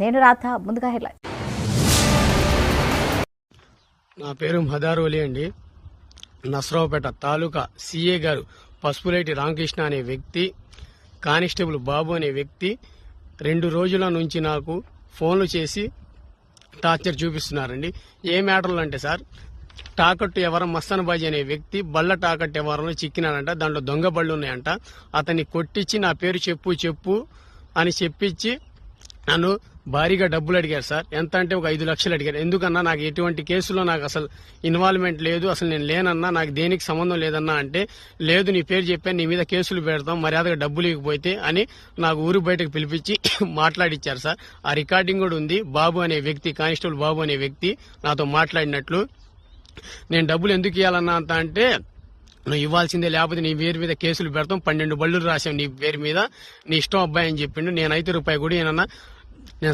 నేను రాధ. ముందుగా హెడ్లైన్. నా పేరు మదారోలి అండి. నసరావుపేట తాలూకా సిఏ గారు పసుపులేటి రామకృష్ణ అనే వ్యక్తి, కానిస్టేబుల్ బాబు అనే వ్యక్తి 2 రోజుల నుంచి నాకు ఫోన్లు చేసి టార్చర్ చూపిస్తున్నారండి. ఏ మ్యాటర్లు అంటే సార్, టాకట్టు ఎవరం మస్తానబాజీ అనే వ్యక్తి బళ్ళ టాకట్టు ఎవరంలో చిక్కినాడంట. దాంట్లో దొంగ బళ్ళు ఉన్నాయంట. అతన్ని కొట్టించి నా పేరు చెప్పు అని చెప్పించి నన్ను భారీగా డబ్బులు అడిగారు సార్. ఎంత అంటే ఒక 5 లక్షలు అడిగారు. ఎందుకన్నా నాకు ఎటువంటి కేసులో నాకు అసలు ఇన్వాల్వ్మెంట్ లేదు, అసలు నేను లేనన్నా, నాకు దేనికి సంబంధం లేదన్నా అంటే, లేదు నీ పేరు చెప్పాను, నీ మీద కేసులు పెడతాం, మర్యాదగా డబ్బులు ఇవ్వకపోతే అని నాకు ఊరు బయటకు పిలిపించి మాట్లాడిచ్చారు సార్. ఆ రికార్డింగ్ కూడా ఉంది. బాబు అనే వ్యక్తి, కానిస్టేబుల్ బాబు అనే వ్యక్తి నాతో మాట్లాడినట్లు. నేను డబ్బులు ఎందుకు ఇవ్వాలన్నా అంత అంటే, నువ్వు ఇవ్వాల్సిందే, లేకపోతే నీ పేరు మీద కేసులు పెడతాం, 12 బళ్ళు రాసాం నీ పేరు మీద, నీ ఇష్టం అబ్బాయి అని చెప్పిండు. నేనైతే రూపాయి కూడా ఏనన్నా